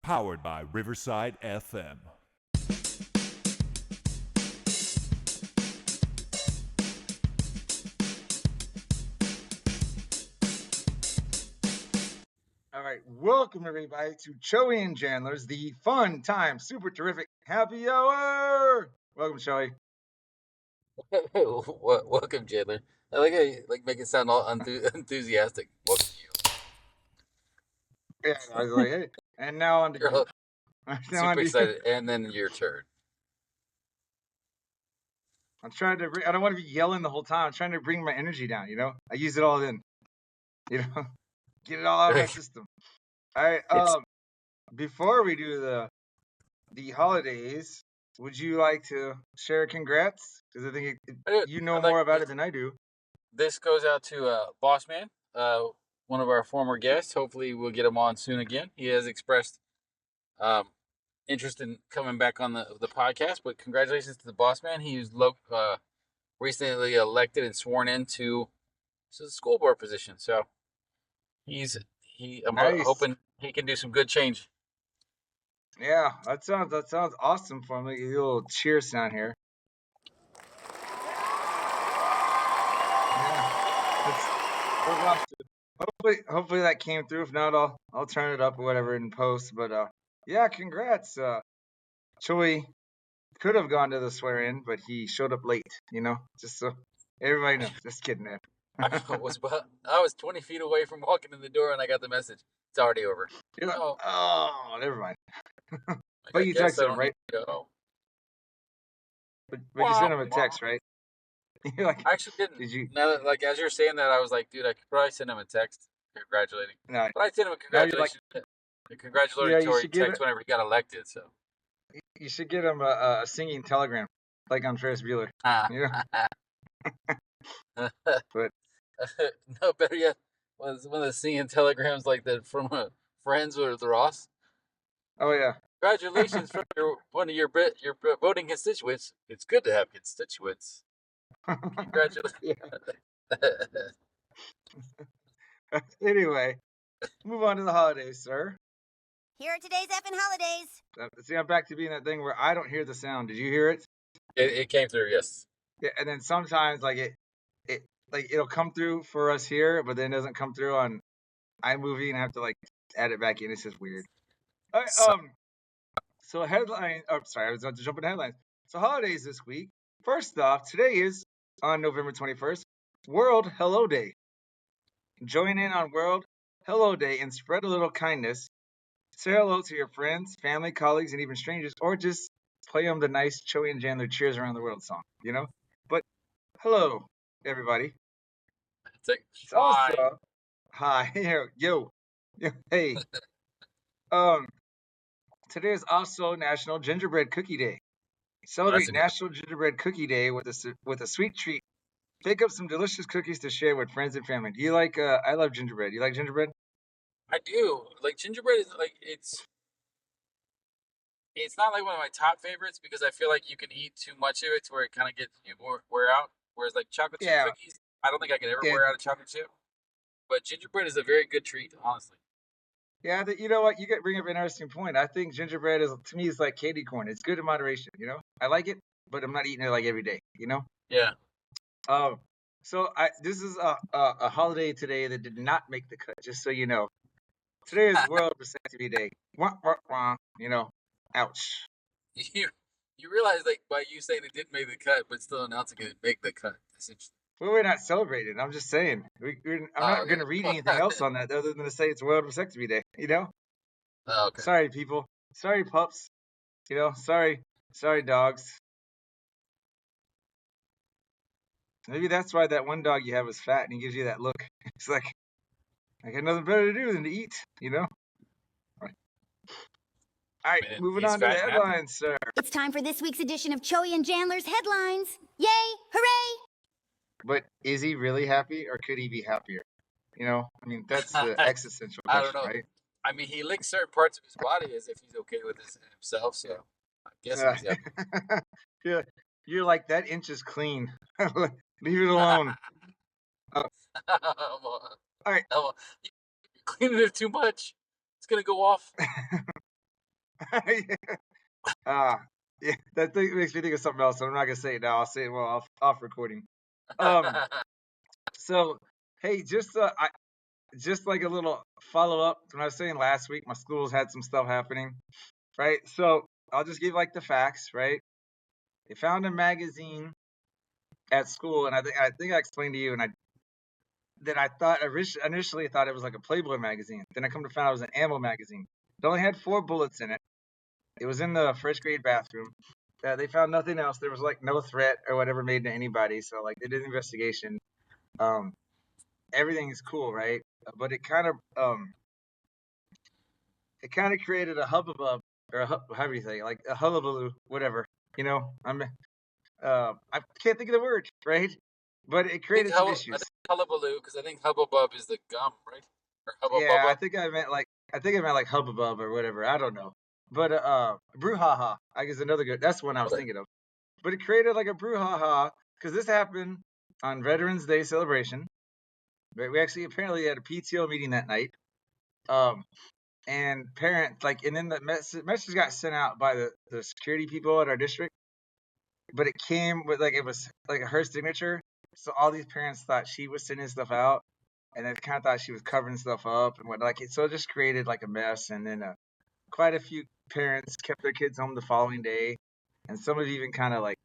Powered by Riverside FM. All right, welcome everybody to Choey and Jandler's the fun time, super terrific happy hour. Welcome, Choey. Welcome, Jandler. I like how you make it sound all enthusiastic. Welcome to Yeah, I was like, hey, and now on to you. You're you. all Now on super to you. excited, and then your turn. I'm trying to. I don't want to be yelling the whole time. I'm trying to bring my energy down. I use it all in. Get it all out of my system. All right. It's Before we do the holidays, would you like to share congrats? Because I think you know I'd like more about it than I do. this goes out to Bossman, one of our former guests. Hopefully, we'll get him on soon again. He has expressed um, interest in coming back on the podcast. But congratulations to the Bossman. He was recently elected and sworn into the school board position. So he's I'm Nice. hoping he can do some good change. Yeah, that sounds awesome for me. A little cheer sound here. Yeah, that's awesome. Hopefully that came through. If not, I'll turn it up or whatever in post. But yeah, congrats. Choey could have gone to the swear in, but he showed up late. Just so everybody knows. Just kidding, man. I was 20 feet away from walking in the door, and I got the message. It's already over. You're like, Oh, oh, never mind. I But you guess I texted him, don't need right? to go. But you Wah, sent him a wah. text, right? You're like, I actually didn't. did you? Now that, as you're saying that, I was like, dude, I could probably send him a text congratulating. No. But I sent him Now you're like, a yeah, congratulatory text whenever he got elected. So, you should get him a singing telegram, like on Ferris Bueller. But no, better yet, was one of the singing telegrams like that from Friends or the Ross. oh yeah. Congratulations from one of your voting constituents. It's good to have constituents. Congratulations. Yeah. Anyway, move on to the holidays, sir. Here are today's effing holidays. See, I'm back to being that thing where I don't hear the sound. Did you hear it? It came through, yes. Yeah, and then sometimes it'll come through for us here, but then it doesn't come through on iMovie, and I have to like add it back in. It's just weird. All right, So, so headline. Oh, sorry, I was about to jump into headlines. So holidays this week. First off, today is on November 21st, World Hello Day. Join in on World Hello Day and spread a little kindness. Say hello to your friends, family, colleagues, and even strangers, or just play them the nice Choey and Jandler Cheers Around the World song, But hello, everybody. it's like, It's hi. also hi, yo, hey. Um, Today is also National Gingerbread Cookie Day. Celebrate National Gingerbread Cookie Day with a sweet treat. Bake up some delicious cookies to share with friends and family. Do you like? I love gingerbread. You like gingerbread? I do. Like, gingerbread is like, it's not like one of my top favorites because I feel like you can eat too much of it to where it kind of gets you wear out. Whereas like chocolate chip Yeah, cookies, I don't think I can ever yeah, wear out a chocolate chip. But gingerbread is a very good treat, honestly. yeah. You know what? You bring up an interesting point. I think gingerbread is to me is like candy corn. It's good in moderation. I like it, but I'm not eating it like every day. Yeah. Um, so this is a holiday today that did not make the cut. Just so you know, today is World Vasectomy Day. Wah, wah, wah. Ouch. you you realize like by you saying it didn't make the cut, but still announcing it make the cut. That's interesting. Well, we're not celebrating. I'm just saying. I'm not going to read anything else on that other than to say it's World Vasectomy Day. Oh, okay. Sorry, people. Sorry, pups. Sorry, dogs. Maybe that's why that one dog you have is fat and he gives you that look. It's like, I got nothing better to do than to eat. All right, Man, moving he's on to the fat and happy. headlines, sir. It's time for this week's edition of Choey and Jandler's headlines. Yay! Hooray! But is he really happy, or could he be happier? I mean, that's the existential I don't question, know. right? I mean, he licks certain parts of his body as if he's okay with himself. So I guess he's happy. Yeah, you're like, that inch is clean. Leave it alone. All right. You're cleaning it too much. It's gonna go off. uh, yeah, that thing makes me think of something else. So I'm not gonna say it now. I'll say it well off recording. Um, so hey, just like a little follow up to what I was saying last week. My school's had some stuff happening, right? So I'll just give like the facts, right? They found a magazine at school, and I think I explained to you, and I thought initially I thought it was like a Playboy magazine. Then I come to find out it was an ammo magazine. It only had 4 bullets in it. It was in the first grade bathroom. They found nothing else. There was like no threat or whatever made to anybody. So like they did an investigation. Um, everything is cool, right? But it kind of created a hubbub or how do you say like a hullabaloo, whatever. You know, I can't think of the word, right? But it created some I issues. think hullabaloo because I think hubbub is the gum, right? Or hubba Yeah, bubba. I think I meant like hubbub or whatever. I don't know. But brouhaha, I guess another good. That's one I was Okay. thinking of. But it created like a brouhaha because this happened on Veterans Day celebration. Right? We actually apparently had a PTO meeting that night. Um, and parents like, and then the message got sent out by the security people at our district, but it came with like it was like her signature. So all these parents thought she was sending stuff out, and they kind of thought she was covering stuff up and what like it. So it just created like a mess, and then quite a few parents kept their kids home the following day, and some have even kind of like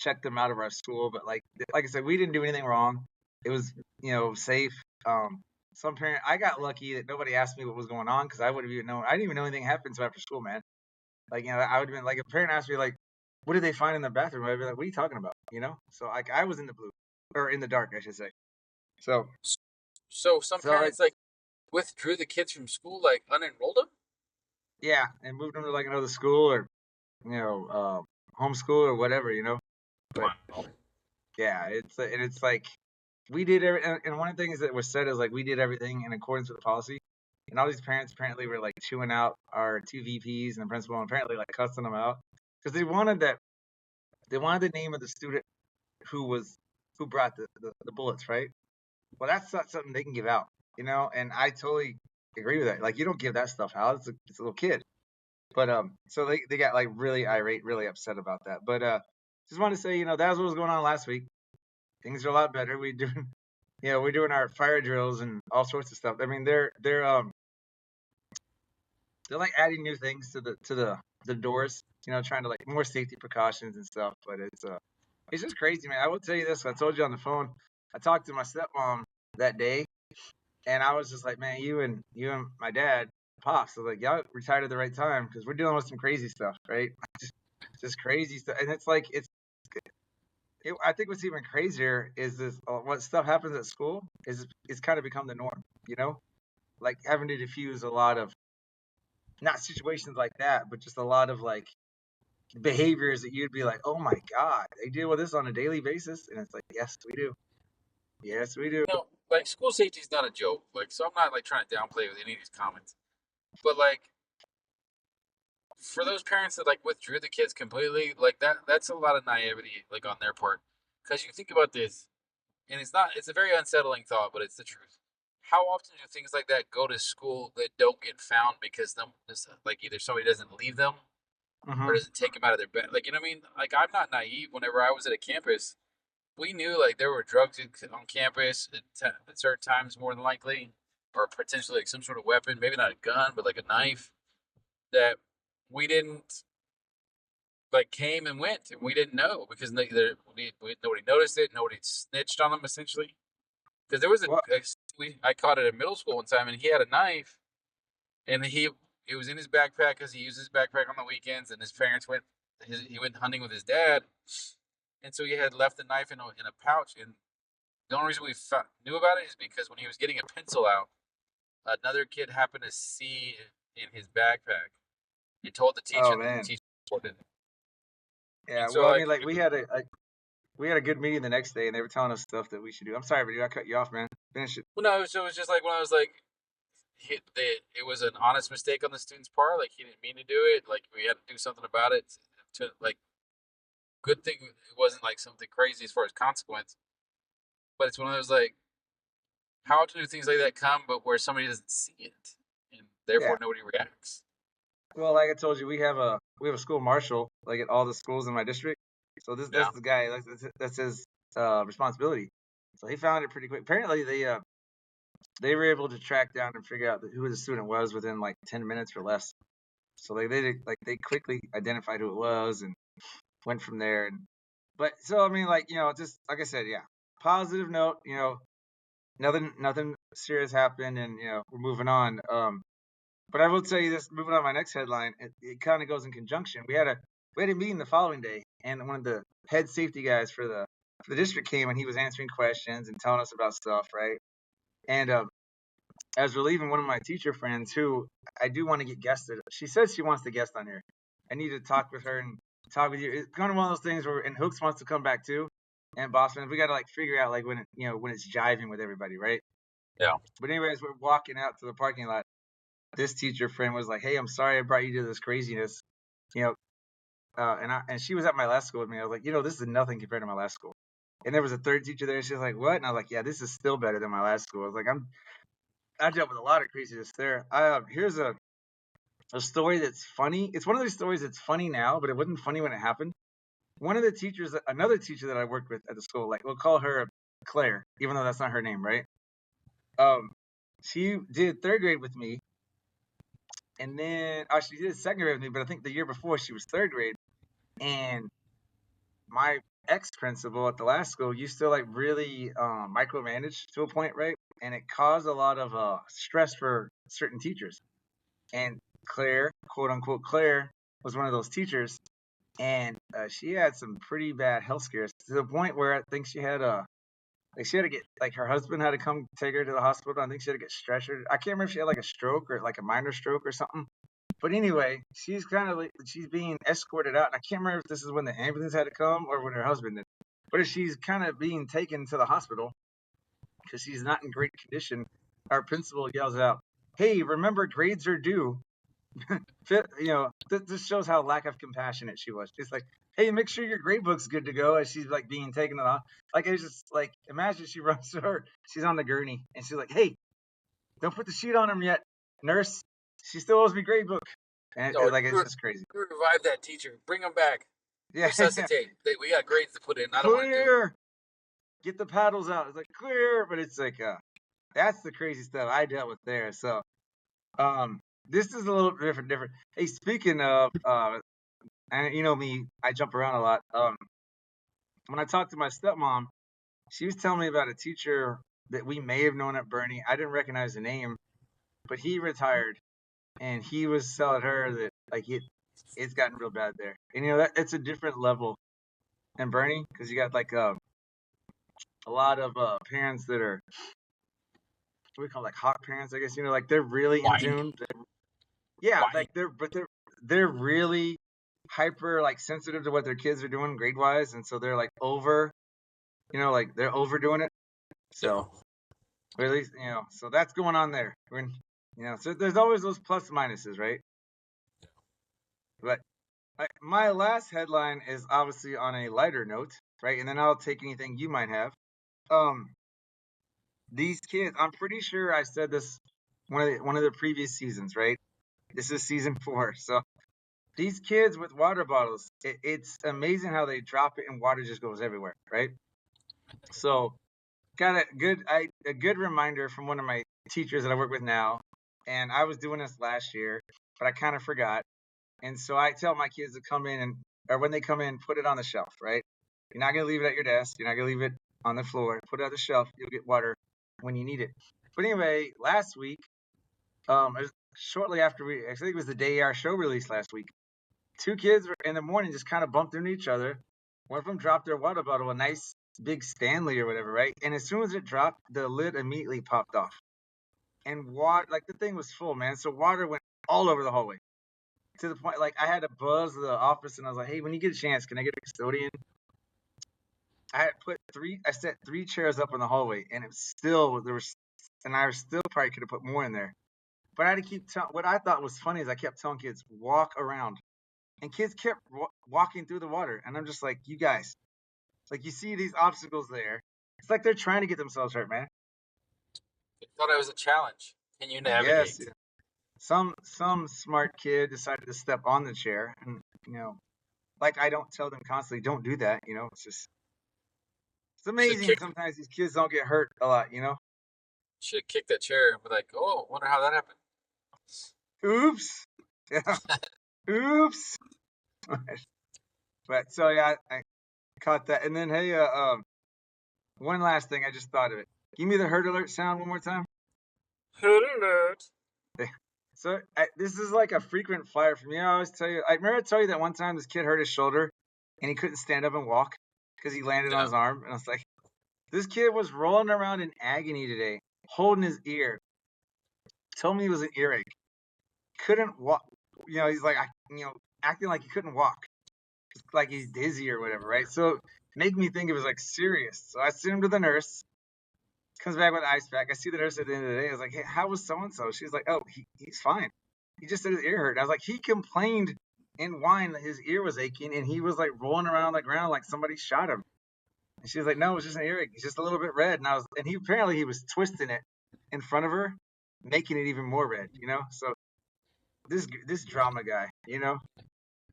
checked them out of our school. But like I said, we didn't do anything wrong. It was safe. Some parent I got lucky that nobody asked me what was going on because I would have even known. I didn't even know anything happened until after school, man. Like I would have been like if a parent asked me like, what did they find in the bathroom? I'd be like, what are you talking about? So like I was in the blue or in the dark, I should say. So So some so like parents like withdrew the kids from school, like unenrolled them. yeah, and moved them to like another school or homeschool or whatever. But Wow. yeah, it's like we did every and one of the things that was said is like we did everything in accordance with the policy. And all these parents apparently were like chewing out our two VPs and the principal and apparently like cussing them out because they wanted the name of the student who brought the bullets, right? Well, that's not something they can give out. And I totally agree with that. Like you don't give that stuff out. It's a little kid. But so they got like really irate, really upset about that. But just want to say, that was what was going on last week. Things are a lot better. We're doing our fire drills and all sorts of stuff. I mean, they're like adding new things to the doors. Trying to like more safety precautions and stuff. But it's just crazy, man. I will tell you this. I told you on the phone. I talked to my stepmom that day, and I was just like, man, you and my dad, pops. I was like, y'all retired at the right time because we're dealing with some crazy stuff, right? Just crazy stuff, and it's like I think what's even crazier is this what stuff happens at school is it's kind of become the norm, like having to diffuse a lot of not situations like that, but just a lot of like behaviors that you'd be like, oh my god, they deal with this on a daily basis, and it's like, yes, we do, yes, we do. Like school safety is not a joke. Like, so I'm not like trying to downplay with any of these comments, but like for those parents that like withdrew the kids completely, like that's a lot of naivety like on their part. Because you think about this, and it's a very unsettling thought, but it's the truth. How often do things like that go to school that don't get found because like either somebody doesn't leave them or Hmm. doesn't take them out of their bed? Like, you know what I mean? Like, I'm not naive. Whenever I was at a campus, we knew like there were drugs on campus at certain times, more than likely, or potentially like some sort of weapon, maybe not a gun, but like a knife that we didn't like came and went, and we didn't know because nobody noticed it, nobody snitched on them essentially. Because there was Well, I caught it in middle school one time, and he had a knife, and it was in his backpack because he used his backpack on the weekends, and his parents he went hunting with his dad, and so he had left the knife in a pouch. And the only reason knew about it is because when he was getting a pencil out, another kid happened to see it in his backpack. He told the teacher, oh and then the man, teacher reported it. yeah. And so Well, I mean, like like we had a good meeting the next day, and they were telling us stuff that we should do. I'm sorry, but dude, I cut you off, man. Finish it. well, no, so it was just like when I was like, it was an honest mistake on the student's part. Like he didn't mean to do it. Like we had to do something about it. To like, good thing it wasn't like something crazy as far as consequence. But it's one of those like, how often do things like that come, but where somebody doesn't see it, and Yeah. therefore nobody reacts. Well, like I told you, we have a school marshal like at all the schools in my district. So Yeah. that's the guy. That's his responsibility. So he found it pretty quick. Apparently, they were able to track down and figure out who the student was within like 10 minutes or less. So they quickly identified who it was and went from there. And but so I mean, like just like I said, yeah. Positive note, nothing serious happened, and we're moving on. But I will tell you this, moving on to my next headline, it kind of goes in conjunction. We had a meeting the following day, and one of the head safety guys for the district came, and he was answering questions and telling us about stuff, right? And as we're leaving, one of my teacher friends, who I do want to get guested, she says she wants to guest on here. I need to talk with her and talk with you. It's kind of one of those things where, and Hooks wants to come back too, and Bossman, we got to like figure out like when it's jiving with everybody, right? Yeah. But anyways, we're walking out to the parking lot. This teacher friend was like, "Hey, I'm sorry I brought you to this craziness," you know. And she was at my last school with me. I was like, this is nothing compared to my last school. And there was a third teacher there. She was like, "What?" And I was like, "Yeah, this is still better than my last school." I was like, I dealt with a lot of craziness there. Here's a story that's funny. It's one of those stories that's funny now, but it wasn't funny when it happened. One of the teachers, another teacher that I worked with at the school, like we'll call her Claire, even though that's not her name, right? Um, she did third grade with me, and then she did second grade with me, but I think the year before she was third grade. And my ex principal at the last school used to like really micromanage to a point, right? And it caused a lot of stress for certain teachers. And Claire, quote unquote Claire, was one of those teachers, and she had some pretty bad health scares to the point where I think she had to get like her husband had to come take her to the hospital. I think she had to get stretchered. I can't remember if she had like a stroke or like a minor stroke or something. But anyway, she's kind of like she's being escorted out. And I can't remember if this is when the ambulance had to come or when her husband did. But if she's kind of being taken to the hospital because she's not in great condition, our principal yells out, "Hey, remember grades are due." This shows how lack of compassionate she was. She's like, "Hey, make sure your grade book's good to go," as she's like being taken to the like. It's just like imagine she runs to her, she's on the gurney, and she's like, "Hey, don't put the sheet on him yet, nurse. She still owes me grade book." And No, like it's just crazy. you revive that teacher. Bring him back. Yeah, yeah. Resuscitate. We got grades to put in. I don't want to do it. Clear. Get the paddles out. It's like clear, but it's like that's the crazy stuff I dealt with there. So this is a little different. Hey, speaking of and you know me, I jump around a lot. When I talked to my stepmom, she was telling me about a teacher that we may have known at Bernie. I didn't recognize the name, but he retired, and he was telling her that like it's gotten real bad there. And that it's a different level in Bernie because you got like a lot of parents that are what we call like hot parents, I guess. Like they're really in Whining. tune. Yeah, Whining. like they're really hyper like sensitive to what their kids are doing grade wise, and so they're like like they're overdoing it. So or at least so that's going on there. So there's always those plus minuses, right? But my last headline is obviously on a lighter note, right? And then I'll take anything you might have. Um, these kids, I'm pretty sure I said this one of the previous seasons, right? This is season 4, so these kids with water bottles, it's amazing how they drop it and water just goes everywhere, right? So got a good reminder from one of my teachers that I work with now, and I was doing this last year, but I kind of forgot. And so I tell my kids to come in or when they come in, put it on the shelf, right? You're not gonna leave it at your desk. You're not gonna leave it on the floor. Put it on the shelf. You'll get water when you need it. But anyway, last week, it was shortly after I think it was the day our show released last week. 2 kids in the morning just kind of bumped into each other. One of them dropped their water bottle, a nice big Stanley or whatever, right? And as soon as it dropped, the lid immediately popped off. And water, like the thing was full, man. So water went all over the hallway to the point, like I had to buzz the office and I was like, "Hey, when you get a chance, can I get a custodian?" I set 3 chairs up in the hallway, and I still probably could have put more in there. But I had to keep telling. What I thought was funny is I kept telling kids walk around, and kids kept walking through the water, and I'm just like, you guys, like you see these obstacles there. It's like they're trying to get themselves hurt, man. I thought it was a challenge. Can you Yes. navigate? some smart kid decided to step on the chair, and like I don't tell them constantly, don't do that. It's amazing. Sometimes these kids don't get hurt a lot. Should have kicked that chair and be like, oh, wonder how that happened. Oops. Yeah. Oops. But so yeah, I caught that. And then hey, one last thing, I just thought of it. Give me the hurt alert sound one more time. Hurt alert. So this is like a frequent flyer for me. I always tell you. I remember I told you that one time this kid hurt his shoulder and he couldn't stand up and walk because he landed on his arm. And I was like, this kid was rolling around in agony today, holding his ear. Told me it was an earache. Couldn't walk. He's like, acting like he couldn't walk, like he's dizzy or whatever, right? So make me think it was like serious. So I sent him to the nurse. Comes back with an ice pack. I see the nurse at the end of the day. I was like, hey, how was so-and-so? She's like, oh, he's fine. He just said his ear hurt. I was like, he complained and whined that his ear was aching, and he was like rolling around on the ground like somebody shot him. And she was like, no, it was just an earache. It's just a little bit red. And he apparently was twisting it in front of her, making it even more red, So this drama guy, He knows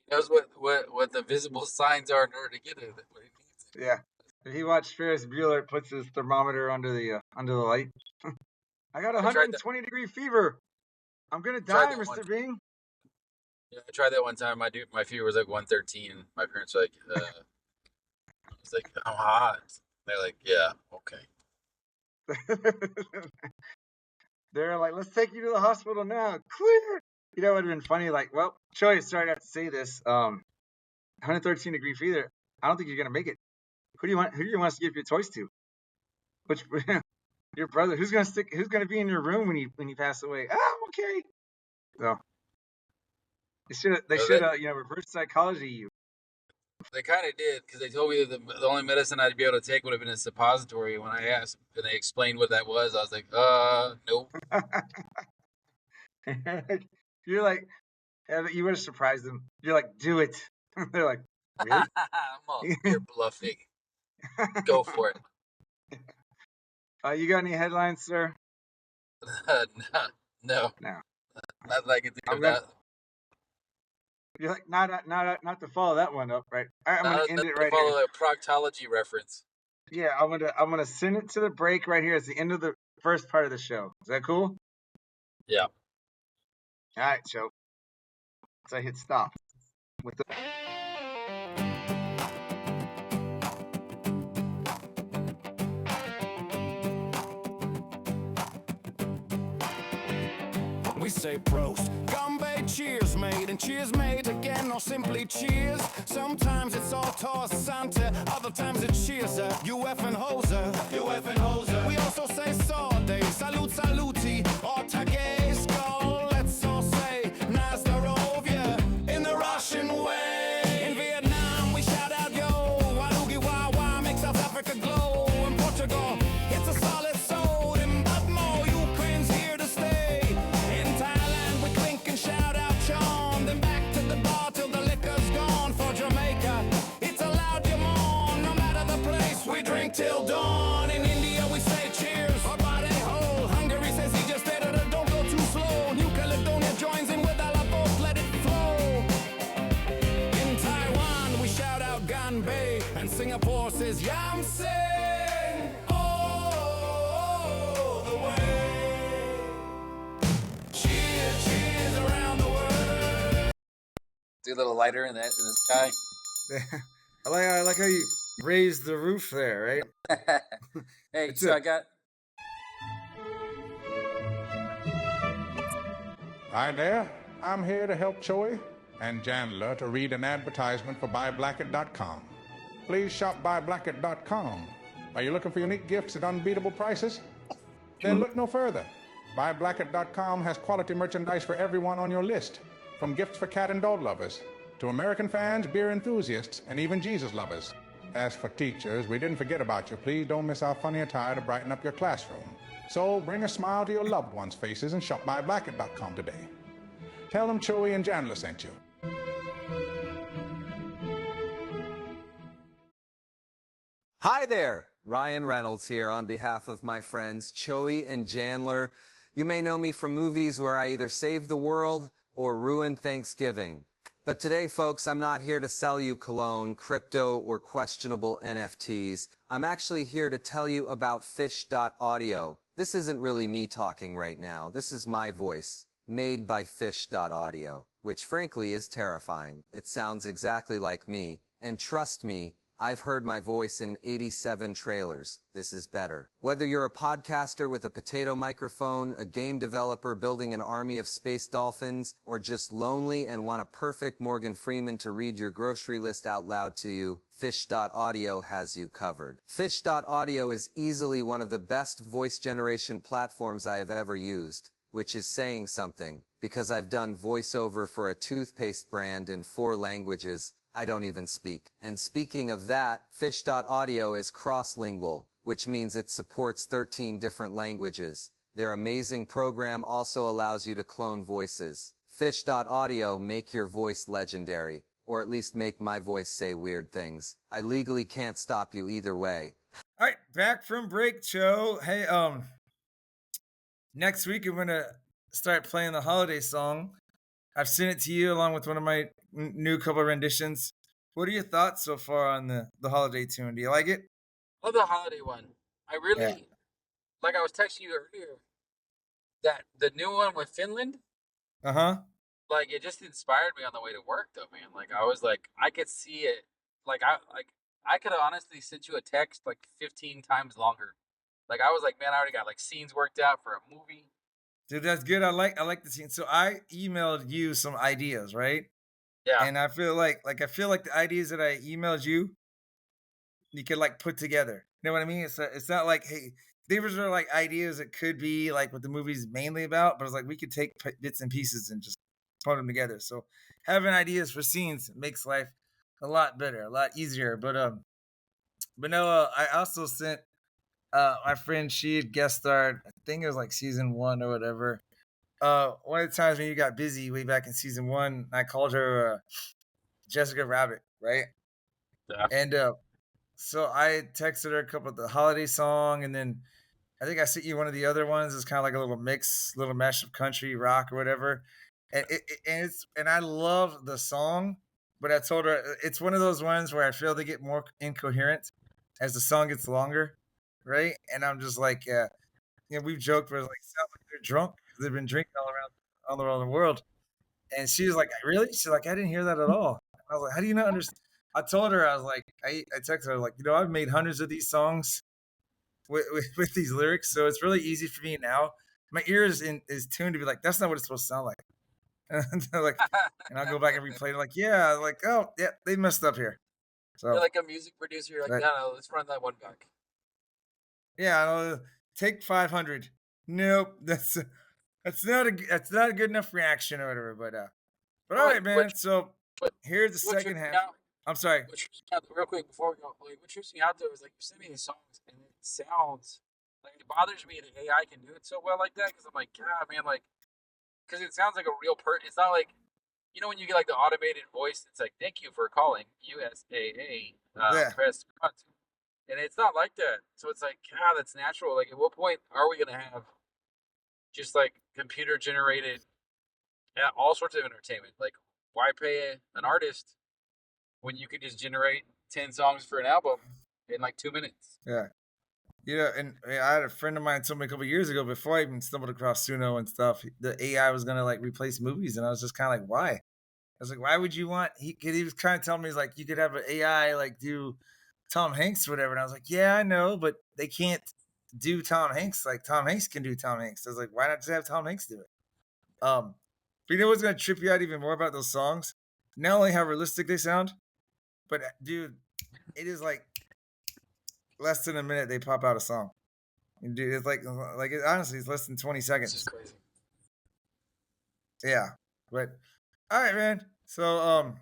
what the visible signs are in order to get it. What he needs. Yeah. If he watched Ferris Bueller, puts his thermometer under the light. I got 120-degree fever. I'm gonna die, Mr. Bing. Yeah, I tried that one time. My fever was like 113. My parents were like, I was like, I'm hot. They're like, yeah, okay. They're like, let's take you to the hospital now. Clear. It would have been funny. Like, well, Choey, sorry to have to say this. 113-degree fever. I don't think you're gonna make it. Who do you want us to give your toys to? Which your brother? Who's gonna be in your room when you pass away? Okay. So they should reverse psychology you. They kind of did, because they told me that the only medicine I'd be able to take would have been a suppository. When I asked and they explained what that was, I was like, nope. You're like, you would have surprised them. You're like, do it. They're like, really? You're bluffing. Go for it. You got any headlines, sir? No. Not that I can think of that. You're like, not to follow that one up, right? All right, I'm gonna end it right here. Follow a proctology reference. Yeah, I'm gonna send it to the break right here. It's the end of the first part of the show. Is that cool? Yeah. All right, so I hit stop with the. We say prost, Gumby, cheers mate, and cheers mate again, or simply cheers. Sometimes it's all toss Santa, other times it's cheers up. You effing hoser, We also say sawday, salute saluti, or tage, skull. Let's all say Nazdarovia in the Russian way. In Vietnam we shout out yo, Walugi Wawa makes South Africa glow. In Portugal it's a solid soul. In Budmo, Ukraine's here to stay. In Thailand we clink and shout out Sean. Then back to the bar till the liquor's gone. For Jamaica it's allowed you mourn. No matter the place we drink till dawn. In India we say cheers or body hole. Hungary says he just did it, don't go too slow. New Caledonia joins in with our boat, let it flow. In Taiwan we shout out Ganbei. And Singapore says Yamse. Oh, the way. Cheers, cheers around the world. Do a little lighter in the sky. I like how you raised the roof there, right? Hey, so I got. Hi there, I'm here to help Choey and Jandler to read an advertisement for BuyBlacket.com. Please shop BuyBlacket.com. Are you looking for unique gifts at unbeatable prices? Then look no further. BuyBlacket.com has quality merchandise for everyone on your list, from gifts for cat and dog lovers to American fans, beer enthusiasts, and even Jesus lovers. As for teachers, we didn't forget about you. Please don't miss our funny attire to brighten up your classroom. So bring a smile to your loved ones' faces and shop BuyBlacket.com today. Tell them Choey and Jandler sent you. Hi there, Ryan Reynolds here on behalf of my friends Choey and Jandler. You may know me from movies where I either save the world or ruin Thanksgiving. But today, folks, I'm not here to sell you cologne, crypto, or questionable NFTs. I'm actually here to tell you about Fish.audio. This isn't really me talking right now. This is my voice, made by Fish.audio, which frankly is terrifying. It sounds exactly like me, and trust me, I've heard my voice in 87 trailers. This is better. Whether you're a podcaster with a potato microphone, a game developer building an army of space dolphins, or just lonely and want a perfect Morgan Freeman to read your grocery list out loud to you, Fish.audio has you covered. Fish.audio is easily one of the best voice generation platforms I have ever used, which is saying something, because I've done voiceover for a toothpaste brand in 4 languages I don't even speak. And speaking of that, Fish.audio is cross-lingual, which means it supports 13 different languages. Their amazing program also allows you to clone voices. Fish.audio make your voice legendary, or at least make my voice say weird things. I legally can't stop you either way. All right, back from break, Joe. Hey, next week I'm gonna start playing the holiday song. I've sent it to you along with one of my new couple renditions. What are your thoughts so far on the holiday tune? Do you like it? Oh, the holiday one. I really like. I was texting you earlier that the new one with Finland. Uh-huh. Like it just inspired me on the way to work, though, man. Like I was like, I could see it. I could have honestly sent you a text like 15 times longer. Like I was like, man, I already got like scenes worked out for a movie. Dude, that's good. I like the scene. So I emailed you some ideas, right? Yeah, And I feel like the ideas that I emailed you, you could like put together. You know what I mean? It's not like, hey, these are like ideas that could be like what the movie's mainly about, but it's like we could take bits and pieces and just put them together. So having ideas for scenes makes life a lot better, a lot easier. But no, I also sent my friend, she had guest starred, I think it was like season 1 or whatever. One of the times when you got busy way back in season 1, I called her Jessica Rabbit, right? yeah. And so I texted her a couple of the holiday song, and then I think I sent you one of the other ones. It's kind of like a little mix, little mesh of country rock or whatever. And I love the song, but I told her it's one of those ones where I feel they get more incoherent as the song gets longer, right? And I'm just like, we've joked where it's like sound like they're drunk because they've been drinking all around the world. And she was like, really? She's like, I didn't hear that at all. I was like, how do you not understand? I told her, I was like, I texted her, like, I've made hundreds of these songs with these lyrics. So it's really easy for me now. My ear is tuned to be like, that's not what it's supposed to sound like. And like, and I'll go back and replay it. Like, yeah, like, oh, yeah, they messed up here. You're So, like a music producer. You're like, but, no, let's run that one back. yeah, take 500. Nope, that's not a good enough reaction or whatever. But all right, man. So What, here's the what second trips me half. out? I'm sorry. What trips me out? Real quick before we go, like, what trips me out though is like you send me these songs and it sounds like it bothers me that AI can do it so well like that because I'm like, God, man, like, because it sounds like a real person. It's not like when you get like the automated voice. It's like, thank you for calling USAA. Yeah. Press 1. And it's not like that. So it's like, God, that's natural. Like, at what point are we gonna have just like computer generated all sorts of entertainment? Like, why pay an artist when you could just generate 10 songs for an album in like 2 minutes? Yeah. And I had a friend of mine told me a couple years ago before I even stumbled across Suno and stuff, the AI was gonna like replace movies, and I was just kind of like, why? I was like, why would you want? He was kind of telling me, he's like, you could have an AI like do Tom Hanks or whatever, and I was like, yeah, I know, but they can't do Tom Hanks like Tom Hanks can do Tom Hanks. I was like, why not just have Tom Hanks do it? But you know what's gonna trip you out even more about those songs? Not only how realistic they sound, but dude, it is like less than a minute they pop out a song. And dude, it's like honestly, it's less than 20 It's seconds. just crazy. Yeah, but all right, man. So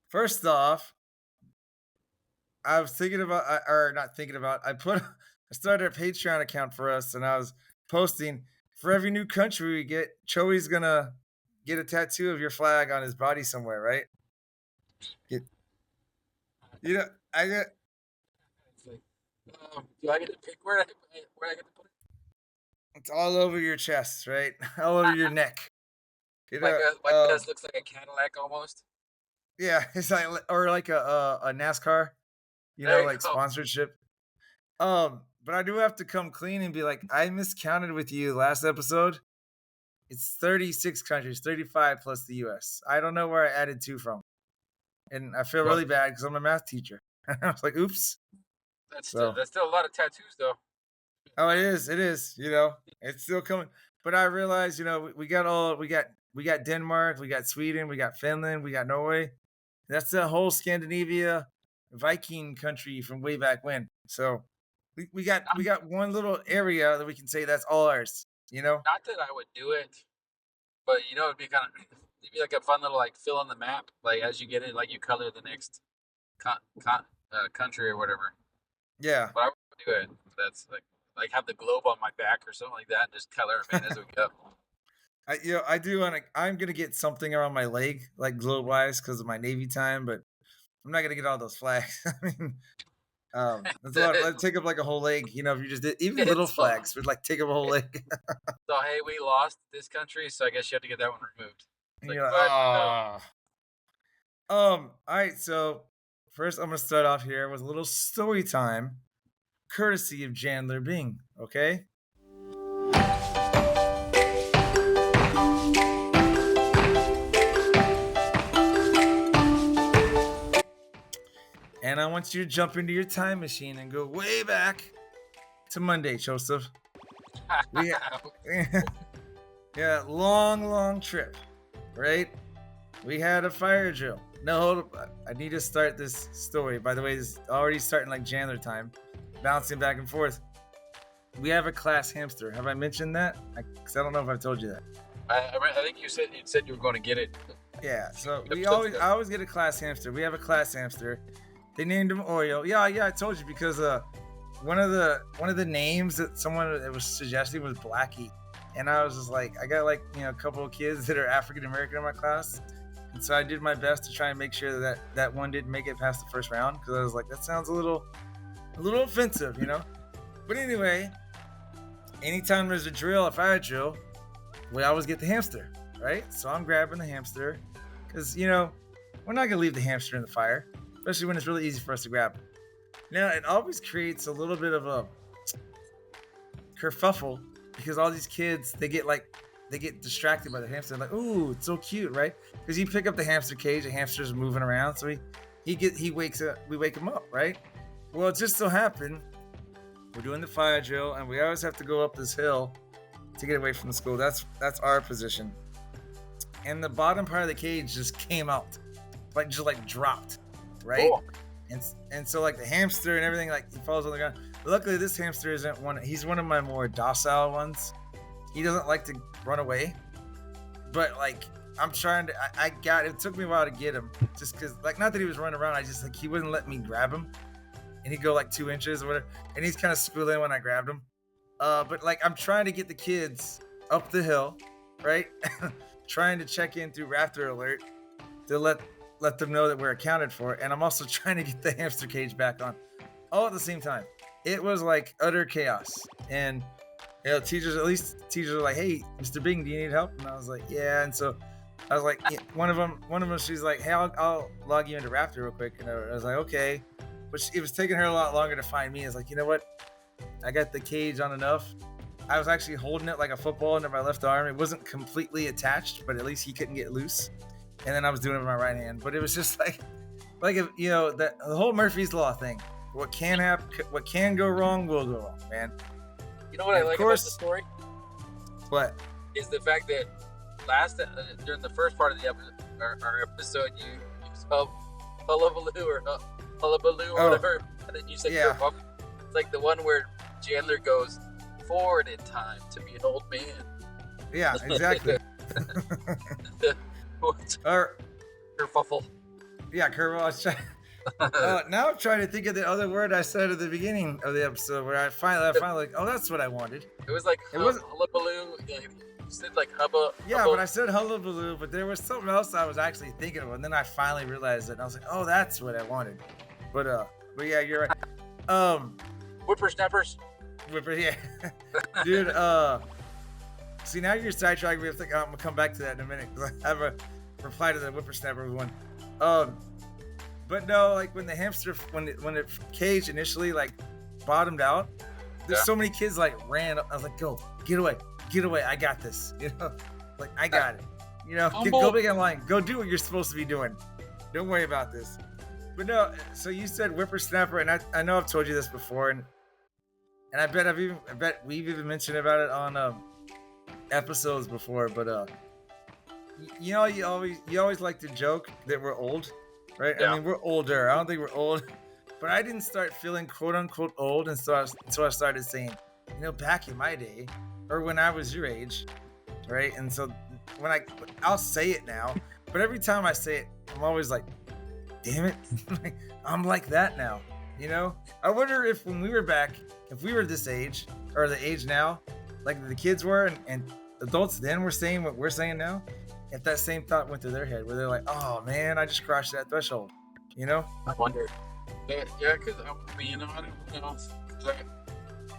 first off, I was thinking about, or not thinking about. I started a Patreon account for us, and I was posting for every new country we get. Choey's gonna get a tattoo of your flag on his body somewhere, right? Get, I get. It's like, do I get to pick where I get to put it? It's all over your chest, right? All over your neck. You Like know, a white vest looks like a Cadillac almost. yeah, it's like or like a NASCAR, There you like go. sponsorship. But I do have to come clean and be like, I miscounted with you last episode. It's 36 countries, 35 plus the US. I don't know where I added 2 from. And I feel Well, really bad because I'm a math teacher. I was like, oops. that's So, still a lot of tattoos though. oh, it is. It is. It's still coming. But I realized, we got Denmark, we got Sweden, we got Finland, we got Norway. That's the whole Scandinavia Viking country from way back when. So we got one little area that we can say that's all ours. Not that I would do it, but it'd be it'd be like a fun little like fill in the map. Like as you get it, like you color the next country or whatever. Yeah. But I would do it. That's like have the globe on my back or something like that, and just color them in as we go. I do want to. I'm gonna get something around my leg, like globe wise, because of my Navy time. But I'm not gonna get all those flags. I mean, that's a lot. That'd take up like a whole leg. If you just did even little It's flags would like take up a whole leg. So hey, we lost this country, so I guess you have to get that one removed. And Like, you're like, but, oh. All right. So first, I'm gonna start off here with a little story time, courtesy of Jandler Bing. Okay. And I want you to jump into your time machine and go way back to Monday, Joseph. Yeah, long trip, right? We had a fire drill. No, hold up. I need to start this story. By the way, this is already starting like Jandler time, bouncing back and forth. We have a class hamster. Have I mentioned that? Because I don't know if I've told you that. I think you said you were going to get it. Yeah, so I always get a class hamster. We have a class hamster. They named him Oreo. Yeah, I told you because one of the names that someone was suggesting was Blackie, and I was just like, I got like a couple of kids that are African American in my class, and so I did my best to try and make sure that one didn't make it past the first round because I was like, that sounds a little offensive, But anyway, anytime there's a fire drill, we always get the hamster, right? So I'm grabbing the hamster because we're not gonna leave the hamster in the fire. Especially when it's really easy for us to grab. Now, it always creates a little bit of a kerfuffle because all these kids, they get distracted by the hamster. Like, ooh, it's so cute, right? Because you pick up the hamster cage, the hamster's moving around, so he wakes up. We wake him up, right? Well, it just so happened we're doing the fire drill, and we always have to go up this hill to get away from the school. That's our position. And the bottom part of the cage just came out, just dropped. Right? Cool. And so like the hamster and everything, like he falls on the ground. Luckily this hamster isn't he's one of my more docile ones. He doesn't like to run away. But like I'm trying to it took me a while to get him. Just cause like not that he was running around, I just like he wouldn't let me grab him. And he'd go like 2 inches or whatever. And he's kind of squealing when I grabbed him. But like I'm trying to get the kids up the hill, right? Trying to check in through Raptor Alert to let them know that we're accounted for, and I'm also trying to get the hamster cage back on, all at the same time. It was like utter chaos, and teachers are like, "Hey, Mr. Bing, do you need help?" And I was like, "Yeah." And so I was like, one of them, she's like, "Hey, I'll log you into Raptor real quick," and I was like, "Okay," but it was taking her a lot longer to find me. I was like, you know what? I got the cage on enough. I was actually holding it like a football under my left arm. It wasn't completely attached, but at least he couldn't get loose. And then I was doing it with my right hand, but it was just like if the whole Murphy's Law thing. What can happen, what can go wrong, will go wrong, man. You know what I like about the story? What? Is the fact that during the first part of the our episode, you spelled hullabaloo or hullabaloo or whatever, and then you said kerfuffle. It's like the one where Jandler goes forward in time to be an old man. Yeah, exactly. Kerfuffle. Yeah, kerfuffle. Now I'm trying to think of the other word I said at the beginning of the episode where I finally like, oh, that's what I wanted. It was like hullabaloo. You said like hubba. Yeah, but I said hullabaloo, but there was something else I was actually thinking of, and then I finally realized it. And I was like, oh, that's what I wanted. But yeah, you're right. Whippersnappers. Yeah. Dude, see, now you're sidetracked me. I'm gonna come back to that in a minute because I have a reply to the whippersnapper one. But no, like when the hamster, when it cage initially like bottomed out, there's so many kids like ran. I was like, go, get away, I got this. You know, like I got it. You know, go back in line, go do what you're supposed to be doing. Don't worry about this. But no, so you said whippersnapper, and I know I've told you this before, and I bet we've even mentioned about it on episodes before. But you know, you always like to joke that we're old, right? Yeah. I mean, we're older. I don't think we're old, but I didn't start feeling quote unquote old until I started saying, you know, back in my day, or when I was your age, right? And so when I'll say it now, but every time I say it, I'm always like, damn it, I'm like that now, you know? I wonder if when we were back, if we were this age, or the age now, like the kids were, and adults then were saying what we're saying now, if that same thought went through their head, where they're like, oh man, I just crossed that threshold, you know? I wonder. Yeah, because I mean, you know, like,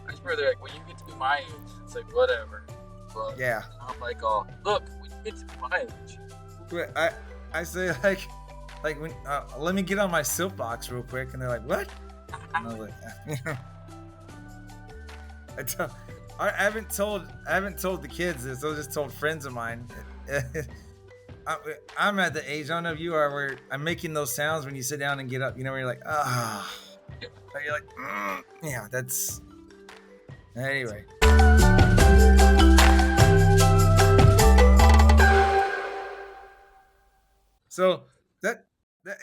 I just remember they're like, when you get to be my age, it's like, whatever. But Yeah. I'm like, oh, look, when you get to be my age. But I say like when let me get on my soapbox real quick, and they're like, what? And I was like, you know, I haven't told the kids this. I just told friends of mine. I'm at the age, I don't know if you are, where I'm making those sounds when you sit down and get up. You know, where you're like, ah, you're like, yeah, that's anyway. So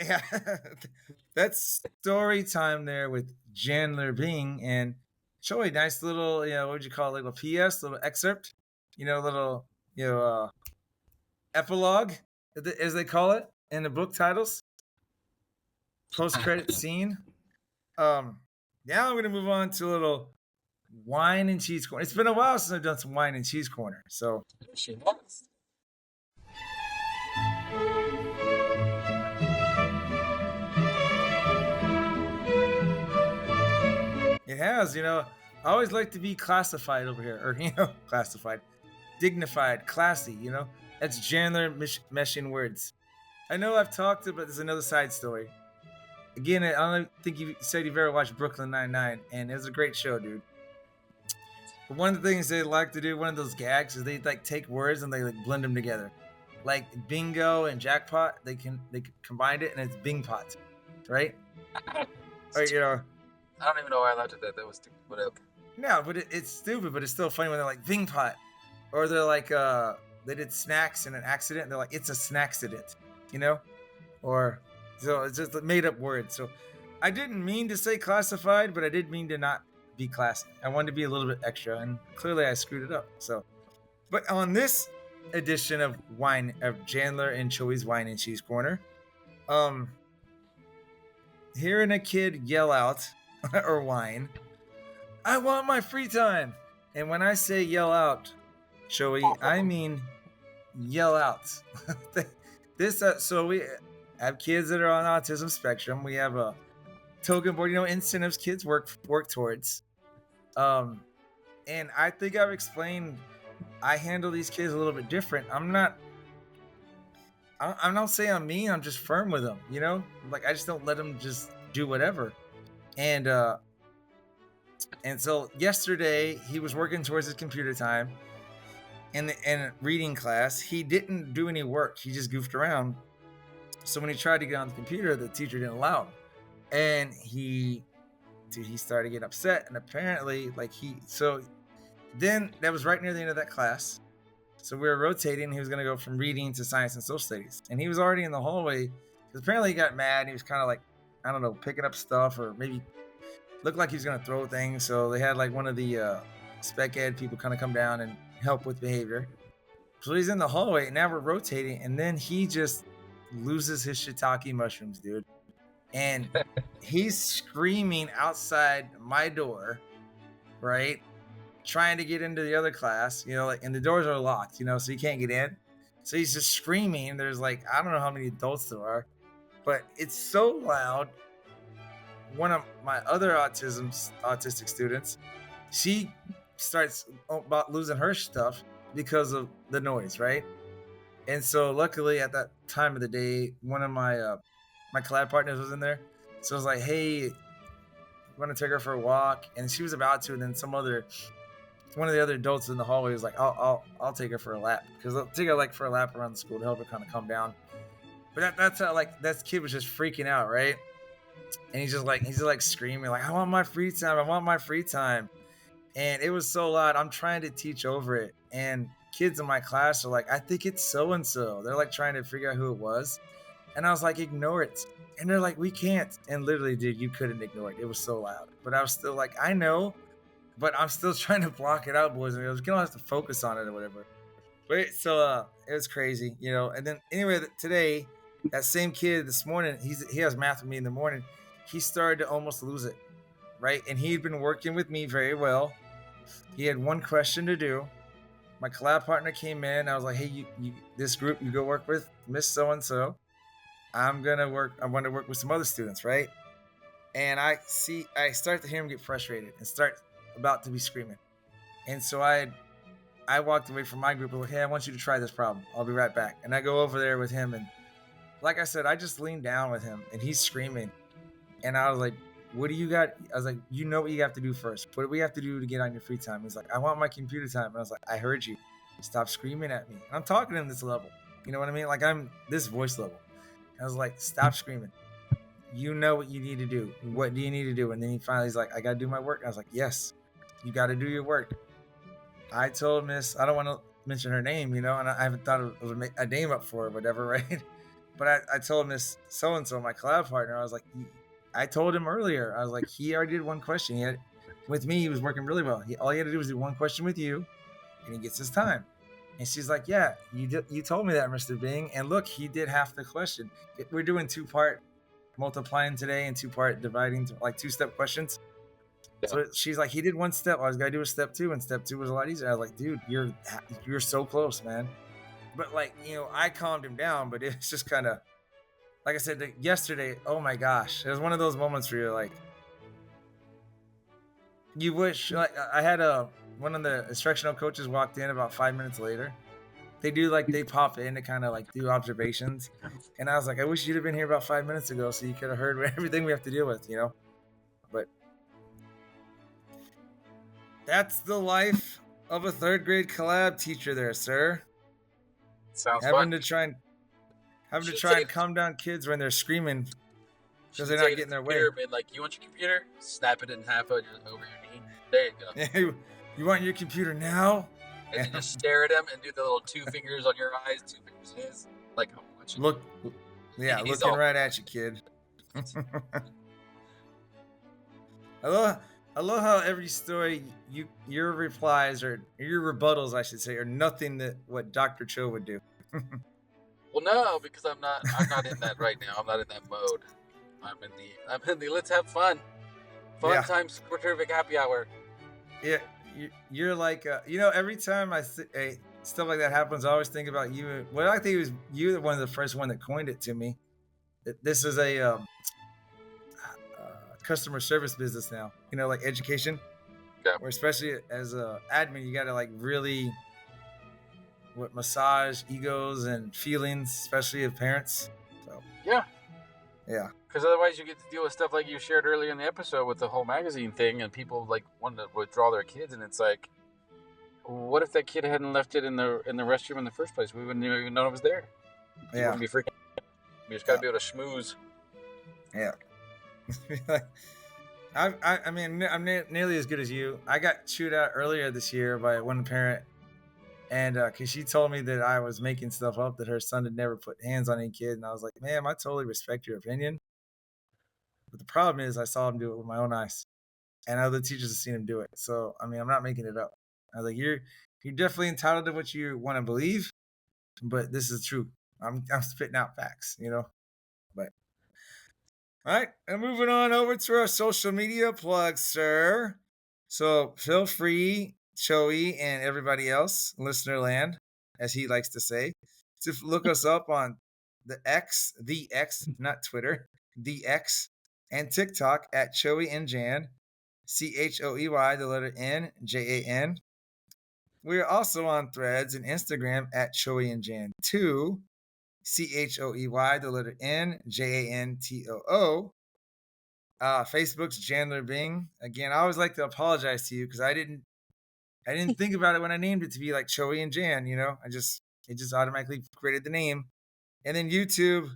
yeah, that's story time there with Jandler Bing and Choey. Nice little, you know, what would you call it? Little PS, little excerpt, you know, little, you know, epilogue, as they call it in the book titles. Post-credit scene. Now I'm gonna move on to a little wine and cheese corner. It's been a while since I've done some wine and cheese corner, so She has. it has, you know. I always like to be classified over here, or you know, classified, dignified, classy. You know, that's Jandler meshing words. I know I've talked about. There's another side story. Again, I don't think you said you've ever watched Brooklyn Nine-Nine, and it was a great show, dude. But one of the things they like to do, one of those gags, is they like take words and they like blend them together. Like bingo and jackpot, they combined it and it's bing pot, right? Or you know. I don't even know why I laughed at that. That was stupid. But okay. No, but it's stupid, but it's still funny when they're like Bing pot. Or they're like they did snacks in an accident, and they're like, it's a snackcident, you know? Or so it's just a made up word. So I didn't mean to say classified, but I did mean to not be classy. I wanted to be a little bit extra, and clearly I screwed it up. So but on this edition of Jandler and Choey's Wine and Cheese Corner, hearing a kid yell out or whine, I want my free time. And when I say yell out, Choey, I mean yell out. So we have kids that are on autism spectrum. We have a token board, you know, incentives kids work towards. And I think I've explained I handle these kids a little bit different. I'm not saying I'm mean. I'm just firm with them, you know? Like I just don't let them just do whatever. And so yesterday he was working towards his computer time in reading class. He didn't do any work. He just goofed around. So when he tried to get on the computer, the teacher didn't allow him. And he started getting upset. And apparently, then that was right near the end of that class. So we were rotating. He was going to go from reading to science and social studies. And he was already in the hallway because apparently he got mad. He was kind of like, I don't know, picking up stuff or maybe looked like he was going to throw things. So they had like one of the spec ed people kind of come down and help with behavior. So he's in the hallway and now we're rotating. And then he just loses his shiitake mushrooms, dude. And he's screaming outside my door, right? Trying to get into the other class, you know, like, and the doors are locked, you know, so you can't get in. So he's just screaming. There's like, I don't know how many adults there are, but it's so loud. One of my other autistic students she starts about losing her stuff because of the noise, right? And so luckily at that time of the day, one of my collab partners was in there. So I was like, hey, you want to take her for a walk? And she was about to, and then one of the other adults in the hallway was like, I'll take her for a lap, because I'll take her like for a lap around the school to help her kind of calm down. But that's how, like, that kid was just freaking out, right? And he's just like screaming like, I want my free time, I want my free time. And it was so loud. I'm trying to teach over it, and kids in my class are like, I think it's so and so. They're like trying to figure out who it was, and I was like, ignore it. And they're like, we can't. And literally, dude, you couldn't ignore it. It was so loud. But I was still like, I know, but I'm still trying to block it out, boys and girls. You don't have to focus on it or whatever. But so it was crazy, you know. And then anyway, today, that same kid this morning, he has math with me in the morning. He started to almost lose it, right? And he'd been working with me very well. He had one question to do. My collab partner came in. I was like, hey, you this group you go work with Miss So and So. I want to work with some other students, right? And I start to hear him get frustrated and start about to be screaming. And so I walked away from my group and was like, hey, I want you to try this problem. I'll be right back. And I go over there with him, and like I said, I just leaned down with him, and he's screaming. And I was like, what do you got? I was like, you know what you have to do first. What do we have to do to get on your free time? He's like, I want my computer time. And I was like, I heard you. Stop screaming at me. And I'm talking to him this level. You know what I mean? Like, I'm this voice level. I was like, stop screaming. You know what you need to do. What do you need to do? And then he's like, I got to do my work. And I was like, yes, you got to do your work. I told Miss, I don't want to mention her name, you know, and I haven't thought of a name up for her, whatever, right? But I told Miss So-and-so, my collab partner, I was like, I told him earlier, I was like, he already did one question. With me, he was working really well. All he had to do was do one question with you, and he gets his time. And she's like, yeah, you told me that, Mr. Bing. And look, he did half the question. We're doing 2-part multiplying today and 2-part dividing, like 2-step questions. Yeah. So she's like, he did one step. I was gonna do a step 2, and step 2 was a lot easier. I was like, dude, you're so close, man. But like, you know, I calmed him down, but it's just kind of, like I said yesterday, oh my gosh, it was one of those moments where you're like, you wish, like, I had one of the instructional coaches walked in about 5 minutes later. They pop in to kind of like do observations. And I was like, I wish you'd have been here about 5 minutes ago so you could have heard everything we have to deal with, you know? But that's the life of a 3rd grade collab teacher there, sir. Sounds having fun. to try and calm down kids when they're screaming because they're not getting their way. Like, you want your computer? Snap it in half over your knee. There you go. You want your computer now? And then just stare at him and do the little 2 fingers on your eyes, 2 fingers in his. Like, I'm watching. Looking right at you, kid. I love how every story your replies or your rebuttals, I should say, are nothing that what Dr. Cho would do. Well, no, because I'm not in that right now. I'm not in that mode. I'm in the let's have fun time terrific happy hour. Yeah, you're like you know, every time stuff like that happens, I always think about you. Well, I think it was you, the one of the first one that coined it to me. This is a customer service business now, you know, like education. Yeah. Where especially as a admin, you got to like really massage egos and feelings, especially of parents. So yeah, because otherwise you get to deal with stuff like you shared earlier in the episode with the whole magazine thing, and people like wanting to withdraw their kids, and it's like, what if that kid hadn't left it in the restroom in the first place? We wouldn't even know it was there. You wouldn't be freaking. You just got to be able to schmooze. Yeah. I mean, I'm nearly as good as you. I got chewed out earlier this year by one parent, and because she told me that I was making stuff up, that her son had never put hands on any kid, and I was like, ma'am, I totally respect your opinion, but the problem is I saw him do it with my own eyes, and other teachers have seen him do it. So I mean, I'm not making it up. I was like, you're definitely entitled to what you want to believe, but this is true. I'm spitting out facts, you know. But all right, and moving on over to our social media plugs, sir. So feel free, Choey and everybody else, listener land, as he likes to say, to look us up on the X, not Twitter, the X, and TikTok at Choey and Jan. Choey, the letter N, Jan. We are also on Threads and Instagram at Choey and Jan 2, Choey, the letter N, Jantoo. Facebook's Jandler Bing. Again, I always like to apologize to you because I didn't think about it when I named it to be like Choey and Jan. It just automatically created the name. And then YouTube.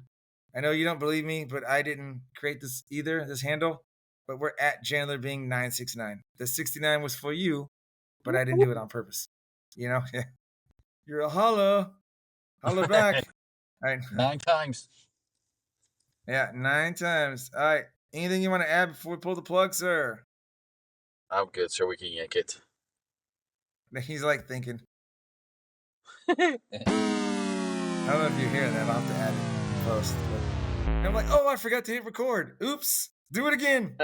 I know you don't believe me, but I didn't create this either, this handle. But we're at Jandler Bing 969. The 69 was for you, but I didn't do it on purpose. You're a holla back. All right. 9 times. Yeah, 9 times. All right. Anything you want to add before we pull the plug, sir? I'm good, sir. We can yank it. He's like thinking. I don't know if you hear that. I'll have to add it in post. But I'm like, oh, I forgot to hit record. Oops. Do it again.